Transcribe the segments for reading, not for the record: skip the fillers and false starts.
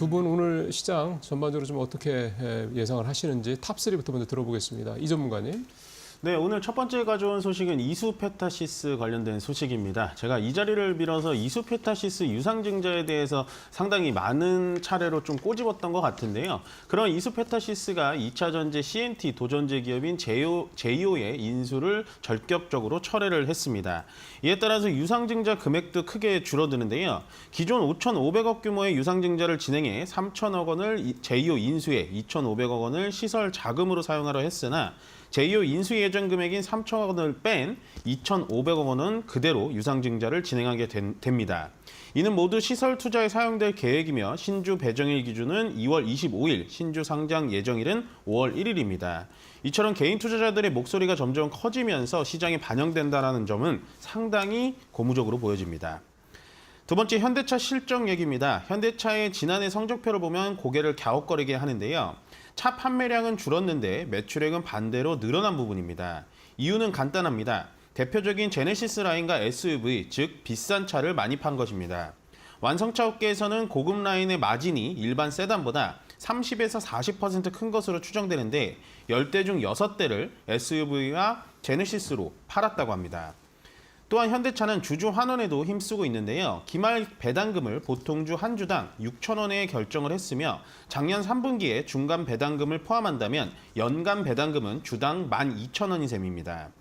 두 분 오늘 시장 전반적으로 좀 어떻게 예상을 하시는지 탑3부터 먼저 들어보겠습니다. 이 전문가님. 네, 오늘 첫 번째 가져온 소식은 이수페타시스 관련된 소식입니다. 제가 이 자리를 빌어서 이수페타시스 유상증자에 대해서 상당히 많은 차례로 좀 꼬집었던 것 같은데요. 그런 이수페타시스가 2차 전지 CNT 도전제 기업인 제이오의 인수를 전격적으로 철회를 했습니다. 이에 따라서 유상증자 금액도 크게 줄어드는데요. 기존 5,500억 규모의 유상증자를 진행해 3,000억 원을 제이오 인수에 2,500억 원을 시설 자금으로 사용하려 했으나 제이오 인수 예정 금액인 3천억 원을 뺀 2,500억 원은 그대로 유상증자를 진행하게 됩니다. 이는 모두 시설 투자에 사용될 계획이며 신주 배정일 기준은 2월 25일, 신주 상장 예정일은 5월 1일입니다. 이처럼 개인 투자자들의 목소리가 점점 커지면서 시장에 반영된다는 점은 상당히 고무적으로 보여집니다. 두 번째, 현대차 실적 얘기입니다. 현대차의 지난해 성적표를 보면 고개를 갸웃거리게 하는데요. 차 판매량은 줄었는데 매출액은 반대로 늘어난 부분입니다. 이유는 간단합니다. 대표적인 제네시스 라인과 SUV, 즉 비싼 차를 많이 판 것입니다. 완성차 업계에서는 고급 라인의 마진이 일반 세단보다 30에서 40% 큰 것으로 추정되는데 10대 중 6대를 SUV와 제네시스로 팔았다고 합니다. 또한 현대차는 주주 환원에도 힘쓰고 있는데요. 기말 배당금을 보통주 한 주당 6,000원에 결정을 했으며 작년 3분기에 중간 배당금을 포함한다면 연간 배당금은 주당 12,000원인 셈입니다.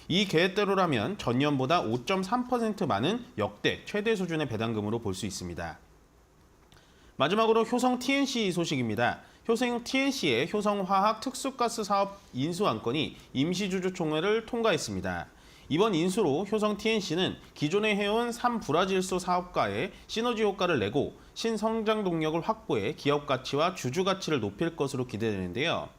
이 계획대로라면 전년보다 5.3% 많은 역대 최대 수준의 배당금으로 볼 수 있습니다. 마지막으로 효성 TNC 소식입니다. 효성 TNC의 효성화학 특수가스 사업 인수 안건이 임시주주총회를 통과했습니다. 이번 인수로 효성 TNC는 기존에 해온 3불화질소 사업과의 시너지 효과를 내고 신성장 동력을 확보해 기업 가치와 주주 가치를 높일 것으로 기대되는데요.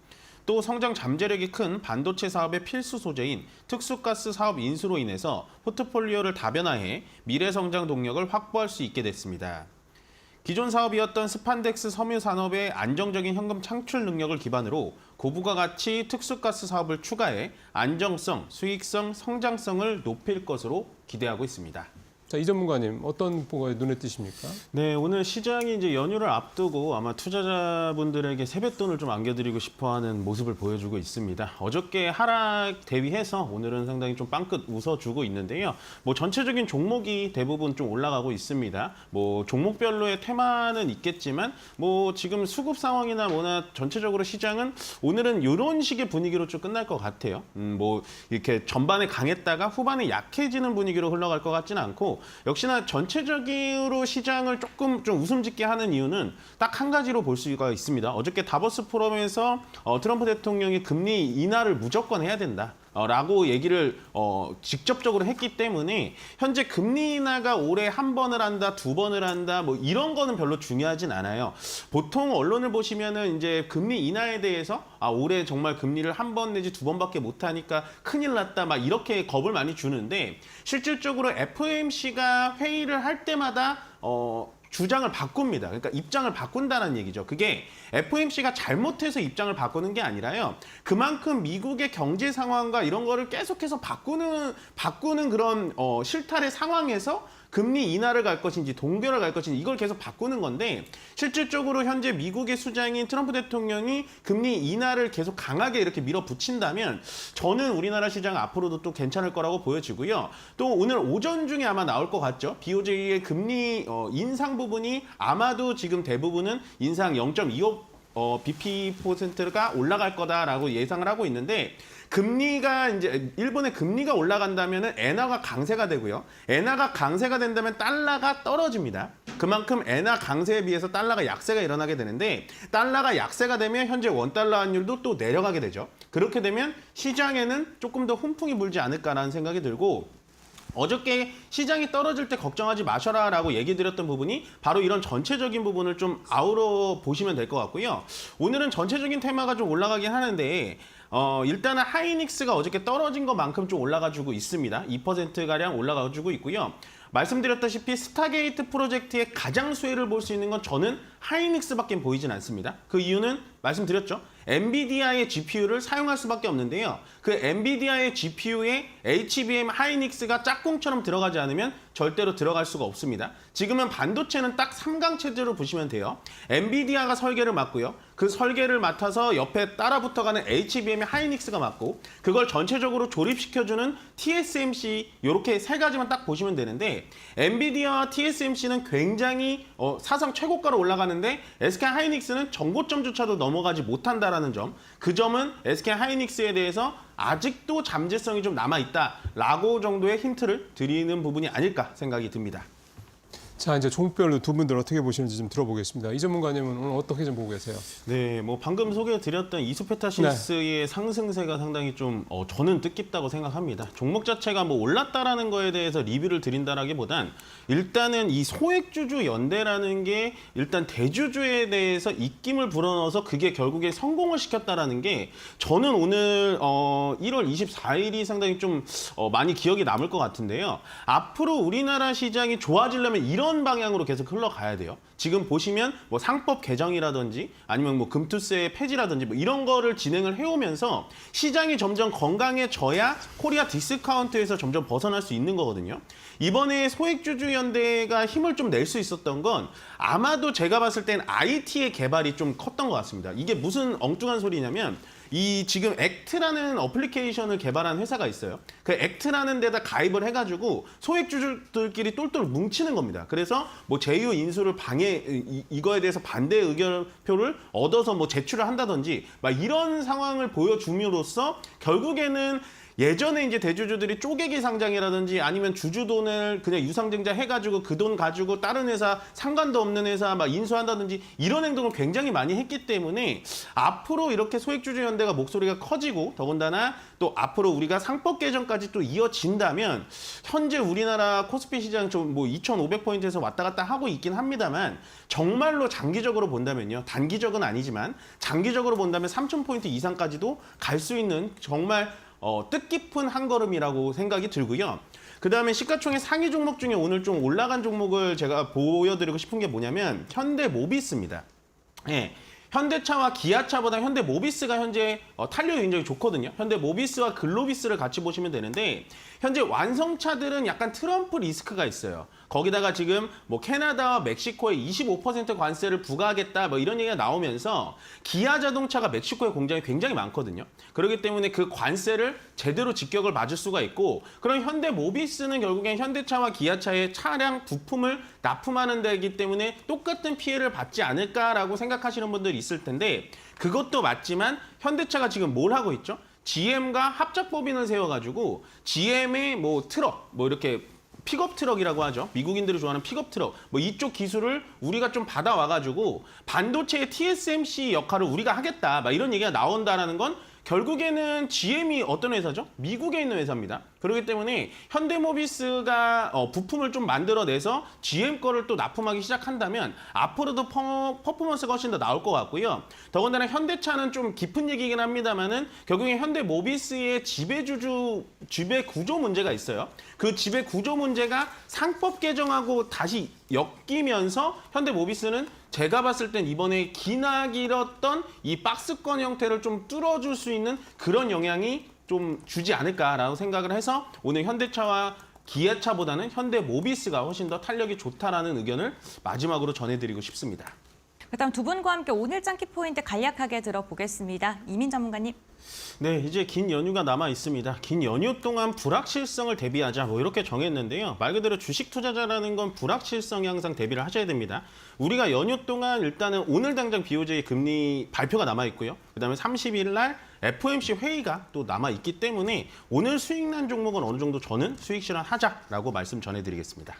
또 성장 잠재력이 큰 반도체 사업의 필수 소재인 특수가스 사업 인수로 인해서 포트폴리오를 다변화해 미래 성장 동력을 확보할 수 있게 됐습니다. 기존 사업이었던 스판덱스 섬유 산업의 안정적인 현금 창출 능력을 기반으로 고부가 가치 특수가스 사업을 추가해 안정성, 수익성, 성장성을 높일 것으로 기대하고 있습니다. 자, 이 전문가님 어떤 뭐가 눈에 띄십니까? 네, 오늘 시장이 이제 연휴를 앞두고 아마 투자자분들에게 세뱃돈을 좀 안겨드리고 싶어하는 모습을 보여주고 있습니다. 어저께 하락 대비해서 오늘은 상당히 좀 빵끝 웃어주고 있는데요. 뭐 전체적인 종목이 대부분 좀 올라가고 있습니다. 뭐 종목별로의 테마는 있겠지만 뭐 지금 수급 상황이나 뭐나 전체적으로 시장은 오늘은 이런 식의 분위기로 좀 끝날 것 같아요. 뭐 이렇게 전반에 강했다가 후반에 약해지는 분위기로 흘러갈 것 같지는 않고. 역시나 전체적으로 시장을 조금 좀 웃음 짓게 하는 이유는 딱 한 가지로 볼 수가 있습니다. 어저께 다보스 포럼에서 트럼프 대통령이 금리 인하를 무조건 해야 된다. 라고 얘기를 직접적으로 했기 때문에 현재 금리 인하가 올해 한 번을 한다, 두 번을 한다, 뭐 이런 거는 별로 중요하진 않아요. 보통 언론을 보시면은 이제 금리 인하에 대해서 올해 정말 금리를 한 번 내지 두 번밖에 못 하니까 큰일 났다, 막 이렇게 겁을 많이 주는데 실질적으로 FOMC가 회의를 할 때마다 주장을 바꿉니다. 그러니까 입장을 바꾼다는 얘기죠. 그게 FOMC가 잘못해서 입장을 바꾸는 게 아니라요. 그만큼 미국의 경제 상황과 이런 거를 계속해서 바꾸는 그런 실타래 상황에서 금리 인하를 갈 것인지 동결을 갈 것인지 이걸 계속 바꾸는 건데 실질적으로 현재 미국의 수장인 트럼프 대통령이 금리 인하를 계속 강하게 이렇게 밀어붙인다면 저는 우리나라 시장 앞으로도 또 괜찮을 거라고 보여지고요. 또 오늘 오전 중에 아마 나올 것 같죠. BOJ의 금리 인상 부분이 아마도 지금 대부분은 인상 0.25 BP%가 올라갈 거다라고 예상을 하고 있는데 금리가 이제 일본의 금리가 올라간다면은 엔화가 강세가 되고요. 엔화가 강세가 된다면 달러가 떨어집니다. 그만큼 엔화 강세에 비해서 달러가 약세가 일어나게 되는데 달러가 약세가 되면 현재 원달러 환율도 또 내려가게 되죠. 그렇게 되면 시장에는 조금 더 훈풍이 불지 않을까라는 생각이 들고 어저께 시장이 떨어질 때 걱정하지 마셔라라고 얘기 드렸던 부분이 바로 이런 전체적인 부분을 좀 아우러 보시면 될 것 같고요. 오늘은 전체적인 테마가 좀 올라가긴 하는데 일단은 하이닉스가 어저께 떨어진 것만큼 좀 올라가지고 있습니다. 2%가량 올라가지고 있고요. 말씀드렸다시피 스타게이트 프로젝트의 가장 수혜를 볼 수 있는 건 저는 하이닉스밖에 보이진 않습니다. 그 이유는 말씀드렸죠. 엔비디아의 GPU를 사용할 수밖에 없는데요. 그 엔비디아의 GPU에 HBM 하이닉스가 짝꿍처럼 들어가지 않으면 절대로 들어갈 수가 없습니다. 지금은 반도체는 딱 3강 체제로 보시면 돼요. 엔비디아가 설계를 맡고요. 그 설계를 맡아서 옆에 따라 붙어가는 HBM의 하이닉스가 맡고 그걸 전체적으로 조립시켜주는 TSMC 이렇게 세 가지만 딱 보시면 되는데 엔비디아와 TSMC는 굉장히 사상 최고가로 올라가는데 SK 하이닉스는 정고점조차도 넘어가지 못한다라는 점, 그 점은 SK 하이닉스에 대해서 아직도 잠재성이 좀 남아있다라고 정도의 힌트를 드리는 부분이 아닐까 생각이 듭니다. 자, 이제 종목별로 두 분들 어떻게 보시는지 좀 들어보겠습니다. 이 전문가님은 오늘 어떻게 좀 보고 계세요? 네, 뭐 방금 소개해드렸던 이수페타시스의 상승세가 상당히 좀 저는 뜻깊다고 생각합니다. 종목 자체가 뭐 올랐다라는 거에 대해서 리뷰를 드린다라기보단 일단은 이 소액주주 연대라는 게 일단 대주주에 대해서 입김을 불어넣어서 그게 결국에 성공을 시켰다라는 게 저는 오늘 1월 24일이 상당히 좀 많이 기억에 남을 것 같은데요. 앞으로 우리나라 시장이 좋아지려면 이런 방향으로 계속 흘러가야 돼요. 지금 보시면 뭐 상법 개정이라든지 아니면 뭐 금투세 폐지라든지 뭐 이런 거를 진행을 해오면서 시장이 점점 건강해져야 코리아 디스카운트에서 점점 벗어날 수 있는 거거든요. 이번에 소액주주 연대가 힘을 좀 낼 수 있었던 건 아마도 제가 봤을 땐 IT의 개발이 좀 컸던 것 같습니다. 이게 무슨 엉뚱한 소리냐면 이 지금 액트라는 어플리케이션을 개발한 회사가 있어요. 그 액트라는 데다 가입을 해가지고 소액주주들끼리 똘똘 뭉치는 겁니다. 그래서 뭐 제휴 인수를 이거에 대해서 반대 의견표를 얻어서 뭐 제출을 한다든지 막 이런 상황을 보여줌으로써 결국에는 예전에 이제 대주주들이 쪼개기 상장이라든지 아니면 주주돈을 그냥 유상증자 해가지고 그 돈 가지고 다른 회사 상관도 없는 회사 막 인수한다든지 이런 행동을 굉장히 많이 했기 때문에 앞으로 이렇게 소액주주 연대가 목소리가 커지고 더군다나 또 앞으로 우리가 상법 개정까지 또 이어진다면 현재 우리나라 코스피 시장 좀 뭐 2,500포인트에서 왔다 갔다 하고 있긴 합니다만 정말로 장기적으로 본다면요. 단기적은 아니지만 장기적으로 본다면 3,000포인트 이상까지도 갈 수 있는 정말 뜻깊은 한 걸음이라고 생각이 들고요. 그 다음에 시가총액 상위 종목 중에 오늘 좀 올라간 종목을 제가 보여드리고 싶은 게 뭐냐면 현대모비스입니다. 네. 현대차와 기아차보다 현대모비스가 현재 탄력이 굉장히 좋거든요. 현대모비스와 글로비스를 같이 보시면 되는데 현재 완성차들은 약간 트럼프 리스크가 있어요. 거기다가 지금 뭐 캐나다와 멕시코에 25% 관세를 부과하겠다 뭐 이런 얘기가 나오면서 기아 자동차가 멕시코에 공장이 굉장히 많거든요. 그렇기 때문에 그 관세를 제대로 직격을 맞을 수가 있고 그럼 현대모비스는 결국엔 현대차와 기아차의 차량 부품을 납품하는 데이기 때문에 똑같은 피해를 받지 않을까라고 생각하시는 분들이 있을 텐데 그것도 맞지만 현대차가 지금 뭘 하고 있죠? GM과 합작법인을 세워가지고 GM의 뭐 트럭 뭐 이렇게 픽업 트럭이라고 하죠. 미국인들이 좋아하는 픽업 트럭. 뭐 이쪽 기술을 우리가 좀 받아와가지고 반도체의 TSMC 역할을 우리가 하겠다. 막 이런 얘기가 나온다라는 건 결국에는 GM이 어떤 회사죠? 미국에 있는 회사입니다. 그렇기 때문에 현대모비스가 부품을 좀 만들어내서 GM 거를 또 납품하기 시작한다면 앞으로도 퍼포먼스가 훨씬 더 나올 것 같고요. 더군다나 현대차는 좀 깊은 얘기긴 합니다만은 결국에 현대모비스의 지배 구조 문제가 있어요. 그 지배 구조 문제가 상법 개정하고 다시 엮이면서 현대모비스는 제가 봤을 땐 이번에 기나길었던 이 박스권 형태를 좀 뚫어줄 수 있는 그런 영향이 좀 주지 않을까라고 생각을 해서 오늘 현대차와 기아차보다는 현대모비스가 훨씬 더 탄력이 좋다라는 의견을 마지막으로 전해드리고 싶습니다. 그다음 두 분과 함께 오늘 장 키포인트 간략하게 들어보겠습니다. 이민 전문가님. 네, 이제 긴 연휴가 남아 있습니다. 긴 연휴 동안 불확실성을 대비하자 뭐 이렇게 정했는데요. 말 그대로 주식 투자자라는 건 불확실성에 항상 대비를 하셔야 됩니다. 우리가 연휴 동안 일단은 오늘 당장 BOJ 금리 발표가 남아 있고요. 그다음에 30일 날 FOMC 회의가 또 남아 있기 때문에 오늘 수익 난 종목은 어느 정도 저는 수익 실현하자라고 말씀 전해드리겠습니다.